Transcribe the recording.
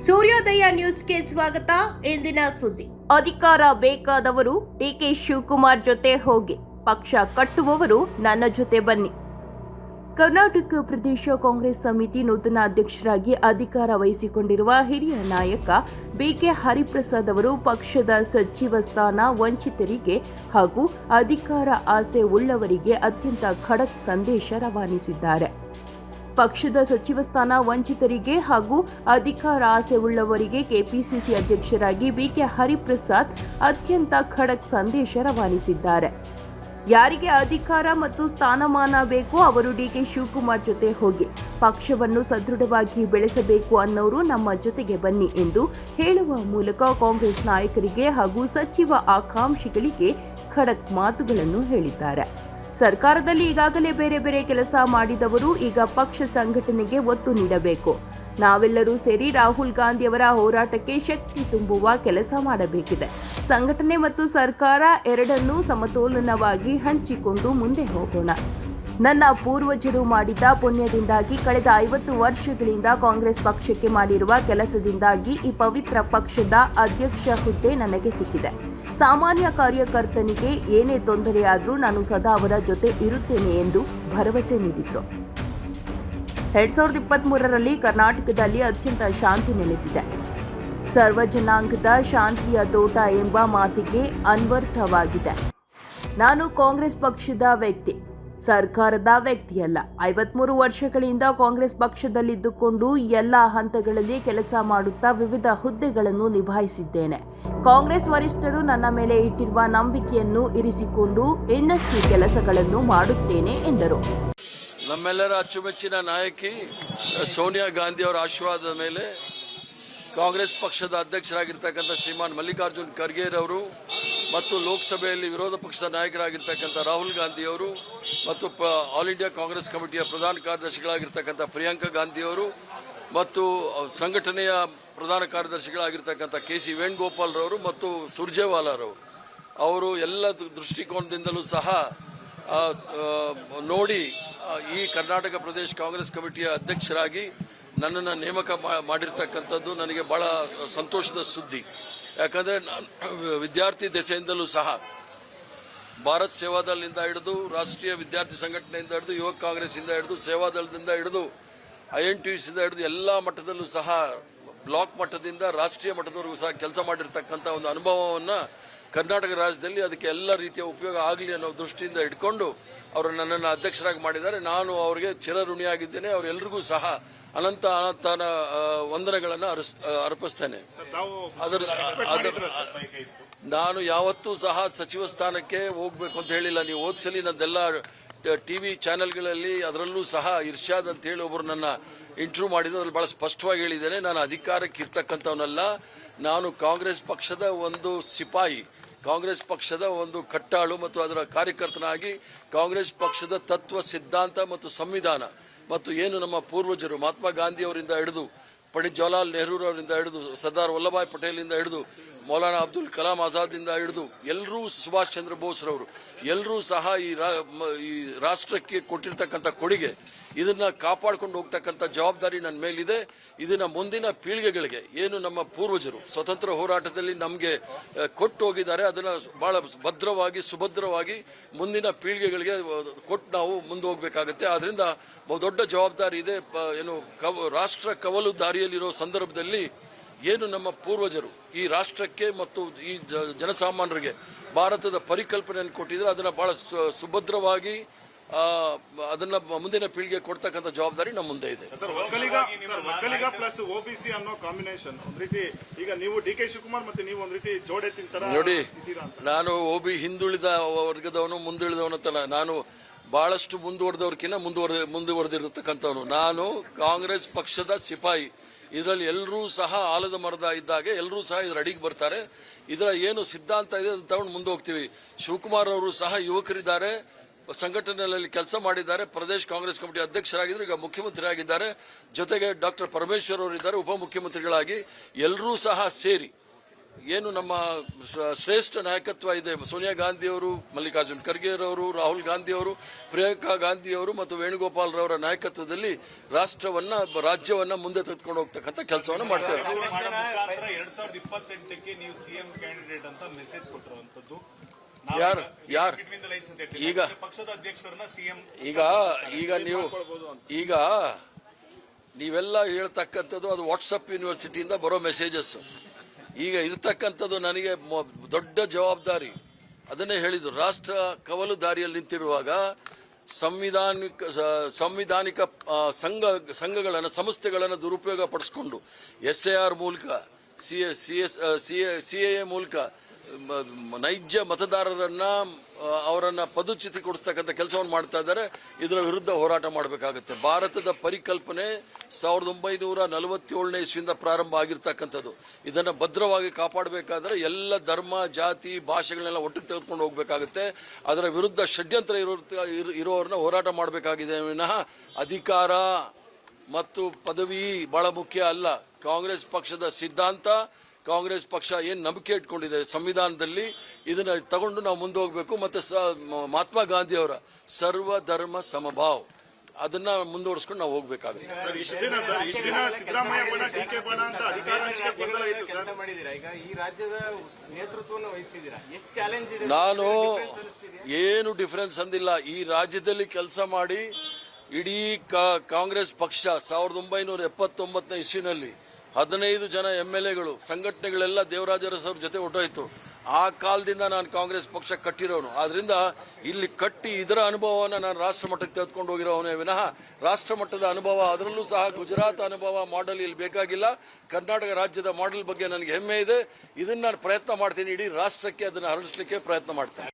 ಸೂರ್ಯೋದಯ ನ್ಯೂಸ್ಗೆ ಸ್ವಾಗತ. ಇಂದಿನ ಸುದ್ದಿ. ಅಧಿಕಾರ ಬೇಕಾದವರು ಡಿಕೆ ಶಿವಕುಮಾರ್ ಜೊತೆ ಹೋಗಿ, ಪಕ್ಷ ಕಟ್ಟುವವರು ನನ್ನ ಜೊತೆ ಬನ್ನಿ. ಕರ್ನಾಟಕ ಪ್ರದೇಶ ಕಾಂಗ್ರೆಸ್ ಸಮಿತಿ ನೂತನ ಅಧ್ಯಕ್ಷರಾಗಿ ಅಧಿಕಾರ ವಹಿಸಿಕೊಂಡಿರುವ ಹಿರಿಯ ನಾಯಕ ಬಿಕೆ ಹರಿಪ್ರಸಾದ್ ಅವರು ಪಕ್ಷದ ಸಚಿವ ಸ್ಥಾನ ವಂಚಿತರಿಗೆ ಹಾಗೂ ಅಧಿಕಾರ ಆಸೆ ಉಳ್ಳವರಿಗೆ ಅತ್ಯಂತ ಖಡಕ್ ಸಂದೇಶ ರವಾನಿಸಿದ್ದಾರೆ. ಪಕ್ಷದ ಸಚಿವ ಸ್ಥಾನ ವಂಚಿತರಿಗೆ ಹಾಗೂ ಅಧಿಕಾರ ಆಸೆ ಉಳ್ಳವರಿಗೆ ಕೆಪಿಸಿಸಿ ಅಧ್ಯಕ್ಷರಾಗಿ ಬಿಕೆ ಹರಿಪ್ರಸಾದ್ ಅತ್ಯಂತ ಖಡಕ್ ಸಂದೇಶ ರವಾನಿಸಿದ್ದಾರೆ. ಯಾರಿಗೆ ಅಧಿಕಾರ ಮತ್ತು ಸ್ಥಾನಮಾನ ಬೇಕೋ ಅವರು ಡಿಕೆ ಶಿವಕುಮಾರ್ ಜೊತೆ ಹೋಗಿ ಪಕ್ಷವನ್ನು ಸದೃಢವಾಗಿ ಬೆಳೆಸಬೇಕು ಅನ್ನೋರು ನಮ್ಮ ಜೊತೆಗೆ ಬನ್ನಿ ಎಂದು ಹೇಳುವ ಮೂಲಕ ಕಾಂಗ್ರೆಸ್ ನಾಯಕರಿಗೆ ಹಾಗೂ ಸಚಿವ ಆಕಾಂಕ್ಷಿಗಳಿಗೆ ಖಡಕ್ ಮಾತುಗಳನ್ನು ಹೇಳಿದ್ದಾರೆ. ಸರ್ಕಾರದಲ್ಲಿ ಈಗಾಗಲೇ ಬೇರೆ ಬೇರೆ ಕೆಲಸ ಮಾಡಿದವರು ಈಗ ಪಕ್ಷ ಸಂಘಟನೆಗೆ ಒತ್ತು ನೀಡಬೇಕು. ನಾವೆಲ್ಲರೂ ಸೇರಿ ರಾಹುಲ್ ಗಾಂಧಿಯವರ ಹೋರಾಟಕ್ಕೆ ಶಕ್ತಿ ತುಂಬುವ ಕೆಲಸ ಮಾಡಬೇಕಿದೆ. ಸಂಘಟನೆ ಮತ್ತು ಸರ್ಕಾರ ಎರಡನ್ನೂ ಸಮತೋಲನವಾಗಿ ಹಂಚಿಕೊಂಡು ಮುಂದೆ ಹೋಗೋಣ. ನನ್ನ ಪೂರ್ವಜರು ಮಾಡಿದ ಪುಣ್ಯದಿಂದಾಗಿ ಕಳೆದ 50 ವರ್ಷಗಳಿಂದ ಕಾಂಗ್ರೆಸ್ ಪಕ್ಷಕ್ಕೆ ಮಾಡಿರುವ ಕೆಲಸದಿಂದಾಗಿ ಈ ಪವಿತ್ರ ಪಕ್ಷದ ಅಧ್ಯಕ್ಷ ಹುದ್ದೆ ನನಗೆ ಸಿಕ್ಕಿದೆ. ಸಾಮಾನ್ಯ ಕಾರ್ಯಕರ್ತನಿಗೆ ಏನೇ ತೊಂದರೆಯಾದರೂ ನಾನು ಸದಾ ಅವರ ಜೊತೆ ಇರುತ್ತೇನೆ ಎಂದು ಭರವಸೆ ನೀಡಿದರು. 2023ರಲ್ಲಿ ಕರ್ನಾಟಕದಲ್ಲಿ ಅತ್ಯಂತ ಶಾಂತಿ ನೆಲೆಸಿದೆ. ಸರ್ವಜನಾಂಗದ ಶಾಂತಿಯ ತೋಟ ಎಂಬ ಮಾತಿಗೆ ಅನ್ವರ್ಥವಾಗಿದೆ. ನಾನು ಕಾಂಗ್ರೆಸ್ ಪಕ್ಷದ ವ್ಯಕ್ತಿ, ಸರ್ಕಾರದ ವ್ಯಕ್ತಿಯಲ್ಲ. 53 ವರ್ಷಗಳಿಂದ ಕಾಂಗ್ರೆಸ್ ಪಕ್ಷದಲ್ಲಿದ್ದುಕೊಂಡು ಎಲ್ಲ ಹಂತಗಳಲ್ಲಿ ಕೆಲಸ ಮಾಡುತ್ತಾ ವಿವಿಧ ಹುದ್ದೆಗಳನ್ನು ನಿಭಾಯಿಸಿದ್ದೇನೆ. ಕಾಂಗ್ರೆಸ್ ವರಿಷ್ಠರು ನನ್ನ ಮೇಲೆ ಇಟ್ಟಿರುವ ನಂಬಿಕೆಯನ್ನು ಇರಿಸಿಕೊಂಡು ಇನ್ನಷ್ಟು ಕೆಲಸಗಳನ್ನು ಮಾಡುತ್ತೇನೆ ಎಂದರು. ನಮ್ಮೆಲ್ಲರ ಅಚ್ಚುಮೆಚ್ಚಿನ ನಾಯಕಿ ಸೋನಿಯಾ ಗಾಂಧಿ ಅವರ ಆಶೀರ್ವಾದದ ಮೇಲೆ ಕಾಂಗ್ರೆಸ್ ಪಕ್ಷದ ಅಧ್ಯಕ್ಷರಾಗಿರ್ತಕ್ಕಂಥ ಶ್ರೀಮಾನ್ ಮಲ್ಲಿಕಾರ್ಜುನ್ ಖರ್ಗೆ ಅವರು ಮತ್ತು ಲೋಕಸಭೆಯಲ್ಲಿ ವಿರೋಧ ಪಕ್ಷದ ನಾಯಕರಾಗಿರ್ತಕ್ಕಂಥ ರಾಹುಲ್ ಗಾಂಧಿ ಅವರು ಮತ್ತು ಆಲ್ ಇಂಡಿಯಾ ಕಾಂಗ್ರೆಸ್ ಕಮಿಟಿಯ ಪ್ರಧಾನ ಕಾರ್ಯದರ್ಶಿಗಳಾಗಿರ್ತಕ್ಕಂಥ ಪ್ರಿಯಾಂಕಾ ಗಾಂಧಿ ಅವರು ಮತ್ತು ಸಂಘಟನೆಯ ಪ್ರಧಾನ ಕಾರ್ಯದರ್ಶಿಗಳಾಗಿರ್ತಕ್ಕಂಥ ಕೆ.ಸಿ. ವೇಣುಗೋಪಾಲ್ ರವರು ಮತ್ತು ಸುರ್ಜೇವಾಲಾ ಅವರು ಎಲ್ಲ ದೃಷ್ಟಿಕೋನದಿಂದಲೂ ಸಹ ನೋಡಿ ಈ ಕರ್ನಾಟಕ ಪ್ರದೇಶ ಕಾಂಗ್ರೆಸ್ ಕಮಿಟಿಯ ಅಧ್ಯಕ್ಷರಾಗಿ ನನ್ನನ್ನು ನೇಮಕ ಮಾಡಿರ್ತಕ್ಕಂಥದ್ದು ನನಗೆ ಬಹಳ ಸಂತೋಷದ ಸುದ್ದಿ. ಯಾಕಂದರೆ ನಾನು ವಿದ್ಯಾರ್ಥಿ ದೆಸೆಯಿಂದಲೂ ಸಹ ಭಾರತ್ ಸೇವಾದಳದಿಂದ ಹಿಡಿದು ರಾಷ್ಟ್ರೀಯ ವಿದ್ಯಾರ್ಥಿ ಸಂಘಟನೆಯಿಂದ ಹಿಡಿದು ಯುವಕ ಕಾಂಗ್ರೆಸ್ಸಿಂದ ಹಿಡಿದು ಸೇವಾದಳದಿಂದ ಹಿಡಿದು INTUಸಿಂದ ಹಿಡಿದು ಎಲ್ಲ ಮಟ್ಟದಲ್ಲೂ ಸಹ ಬ್ಲಾಕ್ ಮಟ್ಟದಿಂದ ರಾಷ್ಟ್ರೀಯ ಮಟ್ಟದವರೆಗೂ ಸಹ ಕೆಲಸ ಮಾಡಿರ್ತಕ್ಕಂಥ ಒಂದು ಅನುಭವವನ್ನು ಕರ್ನಾಟಕ ರಾಜ್ಯದಲ್ಲಿ ಅದಕ್ಕೆ ಎಲ್ಲ ರೀತಿಯ ಉಪಯೋಗ ಆಗಲಿ ಅನ್ನೋ ದೃಷ್ಟಿಯಿಂದ ಇಟ್ಕೊಂಡು ಅವರು ನನ್ನನ್ನು ಅಧ್ಯಕ್ಷರಾಗಿ ಮಾಡಿದ್ದಾರೆ. ನಾನು ಅವರಿಗೆ ಚಿರಋಣಿಯಾಗಿದ್ದೇನೆ. ಅವರೆಲ್ಲರಿಗೂ ಸಹ ಅನಂತ ಅನಂತನ ವಂದನೆಗಳನ್ನು ಅರ್ಪಿಸ್ತೇನೆ. ನಾನು ಯಾವತ್ತೂ ಸಹ ಸಚಿವ ಸ್ಥಾನಕ್ಕೆ ಹೋಗ್ಬೇಕು ಅಂತ ಹೇಳಿಲ್ಲ. ನೀವು ಓದ್ಸಲಿ ನಂದೆಲ್ಲ TV ಚಾನೆಲ್ಗಳಲ್ಲಿ ಅದರಲ್ಲೂ ಸಹ ಇರ್ಷಾದ್ ಅಂತ ಹೇಳಿ ಒಬ್ಬರು ನನ್ನ ಇಂಟರ್ವ್ಯೂ ಮಾಡಿದ್ದು ಅದ್ರಲ್ಲಿ ಬಹಳ ಸ್ಪಷ್ಟವಾಗಿ ಹೇಳಿದ್ದೇನೆ. ನಾನು ಅಧಿಕಾರಕ್ಕೆ ಇರ್ತಕ್ಕಂಥವನಲ್ಲ. ನಾನು ಕಾಂಗ್ರೆಸ್ ಪಕ್ಷದ ಒಂದು ಸಿಪಾಯಿ, ಕಾಂಗ್ರೆಸ್ ಪಕ್ಷದ ಒಂದು ಕಟ್ಟಾಳು ಮತ್ತು ಅದರ ಕಾರ್ಯಕರ್ತನಾಗಿ ಕಾಂಗ್ರೆಸ್ ಪಕ್ಷದ ತತ್ವ ಸಿದ್ಧಾಂತ ಮತ್ತು ಸಂವಿಧಾನ ಮತ್ತು ಏನು ನಮ್ಮ ಪೂರ್ವಜರು ಮಹಾತ್ಮ ಗಾಂಧಿ ಅವರಿಂದ ಹಿಡಿದು ಪಂಡಿತ್ ಜವಾಹರ್ಲಾಲ್ ನೆಹರು ಅವರಿಂದ ಹಿಡಿದು ಸರ್ದಾರ್ ವಲ್ಲಭಾಯ್ ಪಟೇಲಿಂದ ಹಿಡಿದು ಮೌಲಾನಾ ಅಬ್ದುಲ್ ಕಲಾಂ ಆಜಾದಿಂದ ಹಿಡಿದು ಎಲ್ಲರೂ ಸುಭಾಷ್ ಚಂದ್ರ ಬೋಸ್ರವರು ಎಲ್ಲರೂ ಸಹ ಈ ರಾಷ್ಟ್ರಕ್ಕೆ ಕೊಟ್ಟಿರ್ತಕ್ಕಂಥ ಕೊಡುಗೆ ಇದನ್ನ ಕಾಪಾಡಿಕೊಂಡು ಹೋಗ್ತಕ್ಕಂಥ ಜವಾಬ್ದಾರಿ ನನ್ನ ಮೇಲಿದೆ. ಇದನ್ನ ಮುಂದಿನ ಪೀಳಿಗೆಗಳಿಗೆ ಏನು ನಮ್ಮ ಪೂರ್ವಜರು ಸ್ವತಂತ್ರ ಹೋರಾಟದಲ್ಲಿ ನಮಗೆ ಕೊಟ್ಟು ಹೋಗಿದ್ದಾರೆ ಅದನ್ನ ಬಹಳ ಭದ್ರವಾಗಿ ಸುಭದ್ರವಾಗಿ ಮುಂದಿನ ಪೀಳಿಗೆಗಳಿಗೆ ಕೊಟ್ಟು ನಾವು ಮುಂದೆ ಹೋಗ್ಬೇಕಾಗತ್ತೆ. ಆದ್ರಿಂದ ಬಹುದೊಡ್ಡ ಜವಾಬ್ದಾರಿ ಇದೆ. ಏನು ರಾಷ್ಟ್ರ ಕವಲು ದಾರಿಯಲ್ಲಿರೋ ಸಂದರ್ಭದಲ್ಲಿ ಏನು ನಮ್ಮ ಪೂರ್ವಜರು ಈ ರಾಷ್ಟ್ರಕ್ಕೆ ಮತ್ತು ಈ ಜನಸಾಮಾನ್ಯರಿಗೆ ಭಾರತದ ಪರಿಕಲ್ಪನೆಯನ್ನು ಕೊಟ್ಟಿದ್ರೆ ಅದನ್ನ ಬಹಳ ಸುಭದ್ರವಾಗಿ ಅದನ್ನ ಮುಂದಿನ ಪೀಳಿಗೆ ಕೊಡ್ತಕ್ಕಂಥ ಜವಾಬ್ದಾರಿ ನಮ್ಮ ಮುಂದೆ ಇದೆ. ಒಕ್ಕಲಿಗ ಪ್ಲಸ್ OBC ಅನ್ನೋ ಕಾಂಬಿನೇಷನ್ ಒಂದ್ ರೀತಿ ಈಗ ನೀವು ಡಿಕೆ ಶಿವಕುಮಾರ್ ಮತ್ತೆ ನೀವು ಒಂದ್ ರೀತಿ ಜೋಡೆತ್ತಿನ ತರ ನೋಡಿ. ನಾನು ಹಿಂದುಳಿದ ವರ್ಗದವನು ಮುಂದುಳಿದವನಂತಲ್ಲ. ನಾನು ಬಹಳಷ್ಟು ಮುಂದುವರೆದವ್ರಕ್ಕಿಂತ ಮುಂದುವರೆದಿರತಕ್ಕಂಥವನು. ನಾನು ಕಾಂಗ್ರೆಸ್ ಪಕ್ಷದ ಸಿಪಾಯಿ. ಇದರಲ್ಲಿ ಎಲ್ಲರೂ ಸಹ ಆಲದ ಮರದ ಇದ್ದಾಗೆ ಎಲ್ಲರೂ ಸಹ ಇದರ ಅಡಿಗೆ ಬರ್ತಾರೆ. ಇದರ ಏನು ಸಿದ್ಧಾಂತ ಇದೆ ಅದನ್ನು ತಗೊಂಡು ಮುಂದೆ ಹೋಗ್ತೀವಿ. ಶಿವಕುಮಾರ್ ಅವರು ಸಹ ಯುವಕರಿದ್ದಾರೆ, ಸಂಘಟನೆಯಲ್ಲಿ ಕೆಲಸ ಮಾಡಿದ್ದಾರೆ, ಪ್ರದೇಶ ಕಾಂಗ್ರೆಸ್ ಕಮಿಟಿ ಅಧ್ಯಕ್ಷರಾಗಿದ್ದರು, ಈಗ ಮುಖ್ಯಮಂತ್ರಿ ಆಗಿದ್ದಾರೆ. ಜೊತೆಗೆ ಡಾಕ್ಟರ್ ಪರಮೇಶ್ವರ್ ಅವರಿದ್ದಾರೆ ಉಪಮುಖ್ಯಮಂತ್ರಿಗಳಾಗಿ. ಎಲ್ಲರೂ ಸಹ ಸೇರಿ ಏನು ನಮ್ಮ ಶ್ರೇಷ್ಠ ನಾಯಕತ್ವ ಇದೆ, ಸೋನಿಯಾ ಗಾಂಧಿಯವರು, ಮಲ್ಲಿಕಾರ್ಜುನ್ ಖರ್ಗೆರವರು, ರಾಹುಲ್ ಗಾಂಧಿಯವರು, ಪ್ರಿಯಾಂಕಾ ಗಾಂಧಿಯವರು ಮತ್ತು ವೇಣುಗೋಪಾಲ್ ರವರ ನಾಯಕತ್ವದಲ್ಲಿ ರಾಜ್ಯವನ್ನ ಮುಂದೆ ತೆಗೆದುಕೊಂಡು ಹೋಗ್ತಕ್ಕಂಥ ಕೆಲಸವನ್ನು ಮಾಡ್ತೇವೆ. 2028ಕ್ಕೆ ನೀವು ಸಿಎಂ ಕ್ಯಾಂಡಿಡೇಟ್ ಅಂತ ಮೆಸೇಜ್ ಕೊಟ್ಟಿರುವಂತದ್ದು ಯಾರು ಈಗ ಪಕ್ಷದ ಅಧ್ಯಕ್ಷರನ್ನ ಸಿಎಂ ಈಗ ನೀವೆಲ್ಲ ಹೇಳ್ತಕ್ಕಂಥದ್ದು ಅದು ವಾಟ್ಸಪ್ ಯೂನಿವರ್ಸಿಟಿಯಿಂದ ಬರೋ ಮೆಸೇಜಸ್. ಈಗ ಇರ್ತಕ್ಕಂಥದ್ದು ನನಗೆ ದೊಡ್ಡ ಜವಾಬ್ದಾರಿ. ಅದನ್ನೇ ಹೇಳಿದ್ರು, ರಾಷ್ಟ್ರ ಕವಲು ದಾರಿಯಲ್ಲಿ ನಿಂತಿರುವಾಗ ಸಂವಿಧಾನಿಕ ಸಂಘಗಳನ್ನು, ಸಂಸ್ಥೆಗಳನ್ನು ದುರುಪಯೋಗ ಪಡಿಸಿಕೊಂಡು SIR ಮೂಲಕ, CAA ಮೂಲಕ ನೈಜ ಮತದಾರರನ್ನ ಅವರನ್ನ ಪದಚ್ಯುತಿ ಕೊಡಿಸ್ತಕ್ಕಂಥ ಕೆಲಸವನ್ನು ಮಾಡ್ತಾ ಇದ್ದಾರೆ. ಇದರ ವಿರುದ್ಧ ಹೋರಾಟ ಮಾಡಬೇಕಾಗುತ್ತೆ. ಭಾರತದ ಪರಿಕಲ್ಪನೆ 1947ನೇ ಇಸ್ವಿಯಿಂದ ಪ್ರಾರಂಭ ಆಗಿರ್ತಕ್ಕಂಥದ್ದು. ಇದನ್ನು ಭದ್ರವಾಗಿ ಕಾಪಾಡಬೇಕಾದ್ರೆ ಎಲ್ಲ ಧರ್ಮ, ಜಾತಿ, ಭಾಷೆಗಳನ್ನೆಲ್ಲ ಒಟ್ಟಿಗೆ ತೆಗೆದುಕೊಂಡು ಹೋಗಬೇಕಾಗುತ್ತೆ. ಅದರ ವಿರುದ್ಧ ಷಡ್ಯಂತ್ರ ಇರೋರನ್ನ ಹೋರಾಟ ಮಾಡಬೇಕಾಗಿದೆ ವಿನಃ ಅಧಿಕಾರ ಮತ್ತು ಪದವಿ ಬಹಳ ಮುಖ್ಯ ಅಲ್ಲ. ಕಾಂಗ್ರೆಸ್ ಪಕ್ಷದ ಸಿದ್ಧಾಂತ, ಕಾಂಗ್ರೆಸ್ ಪಕ್ಷ ಏನು ನಂಬಿಕೆ ಇಟ್ಕೊಂಡಿದೆ ಸಂವಿಧಾನದಲ್ಲಿ, ಇದನ್ನ ತಗೊಂಡು ನಾವು ಮುಂದೆ ಹೋಗಬೇಕು. ಮತ್ತೆ ಮಹಾತ್ಮ ಗಾಂಧಿ ಅವರ ಸರ್ವ ಧರ್ಮ ಸಮಭಾವ ಅದನ್ನ ಮುಂದುವರಿಸ್ಕೊಂಡು ನಾವು ಹೋಗ್ಬೇಕಾಗುತ್ತೆ. ಇಷ್ಟು ದಿನ ಸಿದ್ದರಾಮಯ್ಯ ಬಣ, DK ಬಣ ಅಂತ ಅಧಿಕಾರ ಹಂಚಿಕೆ ಗೊಂದಲ ಇತ್ತು ಸರ್. ಈಗ ಈ ರಾಜ್ಯದ ನೇತೃತ್ವವನ್ನು ವಹಿಸಿದ್ದೀರಾ, ಎಷ್ಟು ಚಾಲೆಂಜ್ ಇದೆ? ನಾನು ಏನು ಡಿಫರೆನ್ಸ್ ಅಂದಿಲ್ಲ. ಈ ರಾಜ್ಯದಲ್ಲಿ ಕೆಲಸ ಮಾಡಿ ಇಡೀ ಕಾಂಗ್ರೆಸ್ ಪಕ್ಷ 1979ನೇ ಇಸ್ವಿನಲ್ಲಿ 15 ಜನ MLAಗಳು, ಸಂಘಟನೆಗಳೆಲ್ಲ ದೇವರಾಜ ಅರಸು ಅವ್ರ ಜೊತೆ ಹೊರಟೋಯ್ತು. ಆ ಕಾಲದಿಂದ ನಾನು ಕಾಂಗ್ರೆಸ್ ಪಕ್ಷ ಕಟ್ಟಿರೋನು. ಆದ್ರಿಂದ ಇಲ್ಲಿ ಕಟ್ಟಿ ಇದರ ಅನುಭವವನ್ನು ನಾನು ರಾಷ್ಟ್ರ ಮಟ್ಟಕ್ಕೆ ತೆಗೆದುಕೊಂಡು ಹೋಗಿರೋವನೇ ವಿನಃ ರಾಷ್ಟ್ರ ಮಟ್ಟದ ಅನುಭವ, ಅದರಲ್ಲೂ ಸಹ ಗುಜರಾತ್ ಅನುಭವ ಮಾಡೆಲ್ ಇಲ್ಲಿ ಬೇಕಾಗಿಲ್ಲ. ಕರ್ನಾಟಕ ರಾಜ್ಯದ ಮಾಡೆಲ್ ಬಗ್ಗೆ ನನಗೆ ಹೆಮ್ಮೆ ಇದೆ. ಇದನ್ನ ನಾನು ಪ್ರಯತ್ನ ಮಾಡ್ತೀನಿ, ಇಡೀ ರಾಷ್ಟ್ರಕ್ಕೆ ಅದನ್ನು ಹರಡಿಸಲಿಕ್ಕೆ ಪ್ರಯತ್ನ ಮಾಡ್ತೇನೆ.